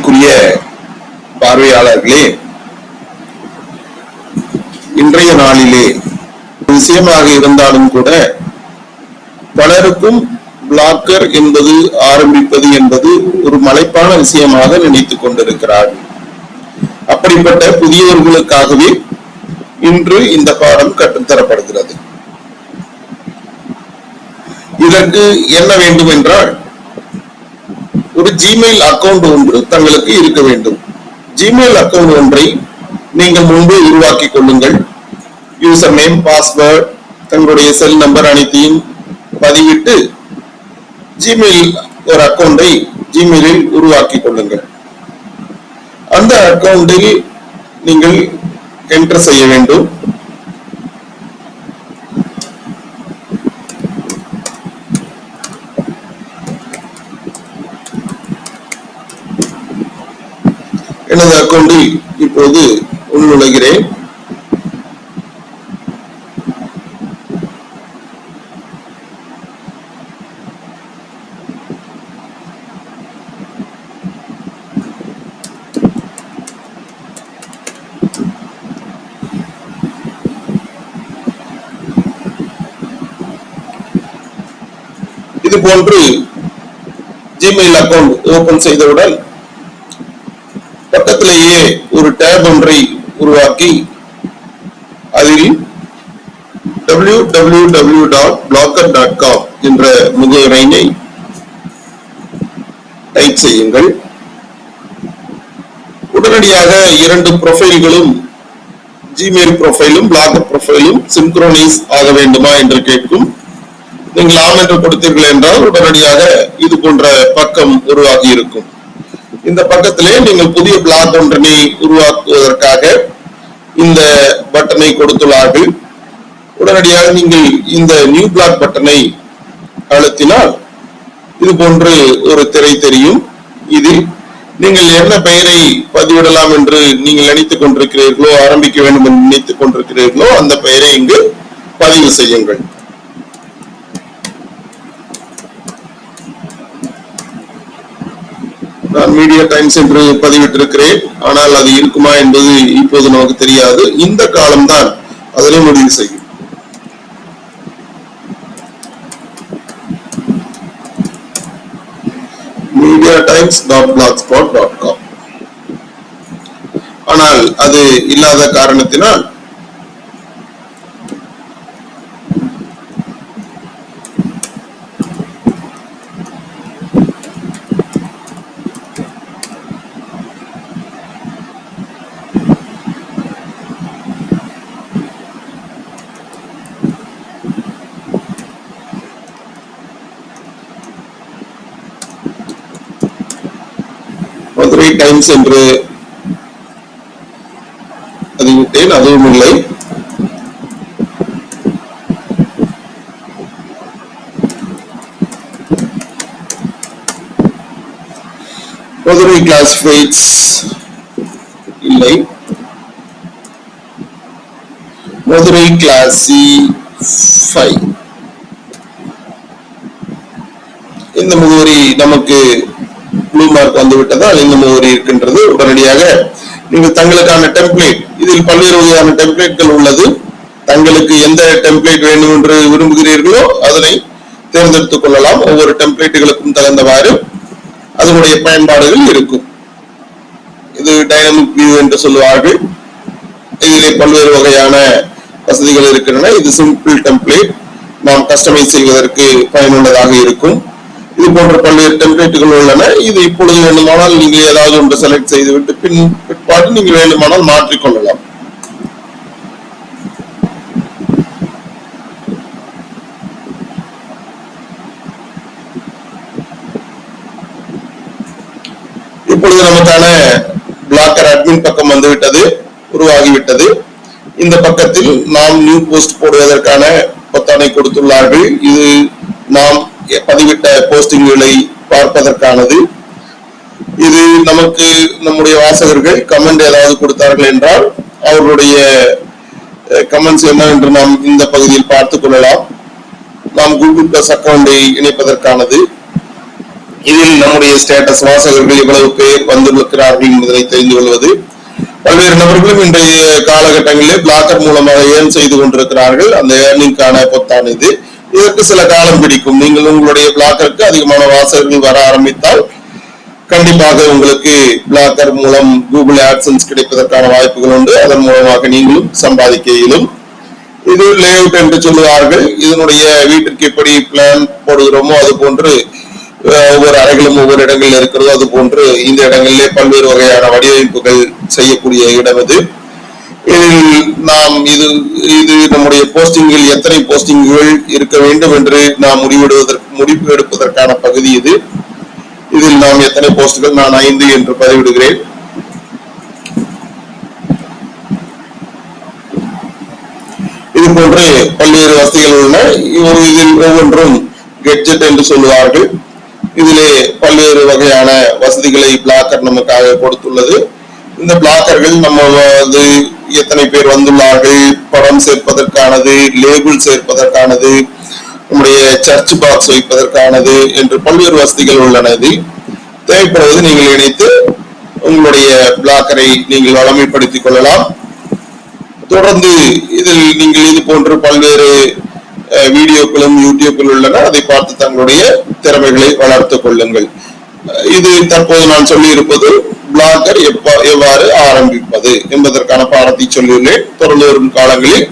அன்பிற்குரிய பார்வையாளர்களே, இன்றைய நாளிலே விஷயமாக இருந்தாலும் கூட பலருக்கும் பிளாக்கர் என்பது ஆரம்பிப்பது என்பது ஒரு மலைப்பான விஷயமாக நினைத்துக் கொண்டிருக்கிறார்கள். அப்படிப்பட்ட புதியவர்களுக்காகவே இன்று இந்த பாடம் கற்றுத்தரப்படுகிறது. இதற்கு என்ன வேண்டும் என்றால், ஒரு ஜிமெயில் அக்கவுண்ட் ஒன்று தங்களுக்கு இருக்க வேண்டும். ஜிமெயில் அக்கவுண்ட் ஒன்றை நீங்கள் முன்பு உருவாக்கி கொள்ளுங்கள். யூசர் நேம், பாஸ்வேர்ட், தங்களுடைய செல் நம்பர் அனைத்தையும் பதிவிட்டு ஜிமெயில் ஒரு அக்கவுண்டை ஜிமெயிலில் உருவாக்கி கொள்ளுங்கள். அந்த அக்கவுண்டில் நீங்கள் என்டர் செய்ய வேண்டும். எனது அக்கவுண்டில் இப்போது உள்நுழைகிறேன். இது போன்று ஜிமெயில் அக்கவுண்ட் ஓபன் செய்தவுடன் பக்கத்திலேயே ஒரு டேப் ஒன்றை உருவாக்கி அதில் www.blocker.com என்ற முகவரியை டைப் செய்யுங்கள். உடனடியாக இரண்டு ப்ரொஃபைல்களும், ஜிமெயில் ப்ரொஃபைலும் பிளாக்கர் ப்ரொஃபைலும் சின்க்ரோனைஸ் ஆக வேண்டுமா என்று கேட்கும். நீங்கள் ஆம் என்று கொடுத்தீர்கள் என்றால் உடனடியாக இது போன்ற பக்கம் உருவாகி இருக்கும். இந்த பக்கத்திலே நீங்கள் புதிய பிளாக் ஒன்றினை உருவாக்குவதற்காக இந்த பட்டனை கொடுத்துள்ளார்கள். உடனடியாக நீங்கள் இந்த நியூ பிளாக் பட்டனை அழுத்தினால் இது போன்று ஒரு திரை தெரியும். இதில் நீங்கள் என்ன பெயரை பதிவிடலாம் என்று நீங்கள் நினைத்துக் கொண்டிருக்கிறீர்களோ, ஆரம்பிக்க வேண்டும் என்று நினைத்துக் கொண்டிருக்கிறீர்களோ அந்த பெயரை இங்கு பதிவு செய்யுங்கள். நான் மீடியா டைம்ஸ் என்று பதிவிட்டிருக்கிறேன். ஆனால் அது இருக்குமா என்பது இப்போது நமக்கு தெரியாது. இந்த காலம்தான் அதனை முடிவு செய்யும். mediatimes.blogspot.com. ஆனால் அது இல்லாத காரணத்தினால் மதுரை டைம்ஸ் என்று பதிவிட்டேன், அதுவும் இல்லை. மதுரை கிளாசிஃபைட்ஸ் இல்லை. மதுரை கிளாசிஃபை இந்த முகவரி நமக்கு ப்ளூ மார்க் வந்து விட்டதால் இந்த முகவரி இருக்கின்றது. உடனடியாக நீங்கள் தங்களுக்கான டெம்ப்ளேட், இதில் பல்வேறு வகையான டெம்ப்ளேட்கள் உள்ளது. தங்களுக்கு எந்த டெம்ப்ளேட் வேண்டும் என்று விரும்புகிறீர்களோ அதனை தேர்ந்தெடுத்துக் கொள்ளலாம். ஒவ்வொரு டெம்ப்ளேட்டுகளுக்கும் தகுந்தவாறு அதனுடைய பயன்பாடுகள் இருக்கும். இது டைனமிக் வியூ என்று சொல்லுவார்கள். இதிலே பல்வேறு வகையான வசதிகள் இருக்கின்றன. இது சிம்பிள் டெம்ப்ளேட், நாம் கஸ்டமைஸ் செய்வதற்கு பயனுள்ளதாக இருக்கும். இது போன்ற பல்வேறு டெம்ப்ளேட்டுகள் உள்ளன. இது இப்பொழுது வேண்டுமானால் நீங்கள் ஏதாவது ஒன்று செலக்ட் செய்துவிட்டு பிற்பாடு நீங்கள் வேண்டுமானால் மாற்றிக்கொள்ளலாம். இப்பொழுது நமக்கான பிளாக்கர் அட்மின் பக்கம் வந்துவிட்டது, உருவாகிவிட்டது. இந்த பக்கத்தில் நாம் நியூ போஸ்ட் போடுவதற்கான பொத்தானை கொடுத்துள்ளார்கள். இது நாம் பதிவிட்ட போஸ்டிங்களை பார்ப்பதற்கானது. இது நமக்கு நம்முடைய வாசகர்கள் கமெண்ட் ஏதாவது கொடுத்தார்கள் என்றால் அவர்களுடைய கமெண்ட்ஸ் என்னவென்று நாம் இந்த பகுதியில் பார்த்துக் கொள்ளலாம். நாம் கூகுள் பிளஸ் அக்கவுண்டை இணைப்பதற்கானது. இதில் நம்முடைய ஸ்டேட்டஸ் வாசகர்கள் எவ்வளவு பேர் வந்துள்ளார்கள் என்பதை தெரிந்து கொள்வது. பல்வேறு நபர்களும் இன்றைய காலகட்டங்களில் பிளாக்கர் மூலமாக ஏர்ன் செய்து கொண்டிருக்கிறார்கள். அந்த ஏர்னிங்கான பொத்தான் இது. இதற்கு சில காலம் பிடிக்கும். நீங்கள் உங்களுடைய பிளாக்கருக்கு அதிகமான வாசகர்கள் வர ஆரம்பித்தால் கண்டிப்பாக உங்களுக்கு பிளாக்கர் மூலம் கூகுள் ஆட்சன்ஸ் கிடைப்பதற்கான வாய்ப்புகள் உண்டு. அதன் மூலமாக நீங்களும் சம்பாதிக்க இயலும். இது லேஅவுட் என்று சொல்லுவார்கள். இதனுடைய வீட்டிற்கு எப்படி பிளான் போடுகிறோமோ அது போன்று ஒவ்வொரு அறைகளும் ஒவ்வொரு இடங்களில் இருக்கிறதோ அது போன்று இந்த இடங்களிலே பல்வேறு வகையான வடிவமைப்புகள் செய்யக்கூடிய இடம் இது. இதில் நாம் இது நம்முடைய போஸ்டிங்கில் எத்தனை போஸ்டிங்குகள் இருக்க வேண்டும் என்று நாம் முடிவு எடுப்பதற்கான பகுதி இது. இதில் நாம் எத்தனை போஸ்டுகள், நான் 5 என்று பதிவிடுகிறேன். இது போன்று பல்வேறு வசதிகள் உள்ளன. இதில் ஒவ்வொன்றும் கெட்ஜெட் என்று சொல்லுவார்கள். இதிலே பல்வேறு வகையான வசதிகளை பிளாக்கர் நமக்காக கொடுத்துள்ளது. இந்த பிளாக்கர்கள் நம்ம எத்தனை பேர் வந்துள்ளார்கள், படம் சேர்ப்பதற்கானது, லேபிள் சேர்ப்பதற்கானது, நம்முடைய சர்ச் பாக்ஸ் வைப்பதற்கானது என்று பல்வேறு வசதிகள் உள்ளன. தேவைப்படுவது நீங்கள் இணைத்து உங்களுடைய பிளாக்கரை நீங்கள் வளமைப்படுத்திக் கொள்ளலாம். தொடர்ந்து இதில் நீங்கள் இது போன்று பல்வேறு வீடியோக்களும் யூடியூப்கள் உள்ளன. அதை பார்த்து தங்களுடைய திறமைகளை வளர்த்துக் கொள்ளுங்கள். இது தற்போது நான் சொல்லி இருப்பது பிளாக்கர் எவ்வாறு ஆரம்பிப்பது என்பதற்கான பாடத்தை சொல்லியுள்ளேன். தொடர்ந்து வரும் காலங்களில்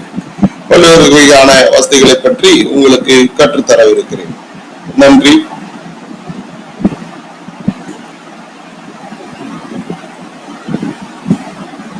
பல்வேறு வகையான வசதிகளை பற்றி உங்களுக்கு கற்றுத்தர இருக்கிறேன். நன்றி.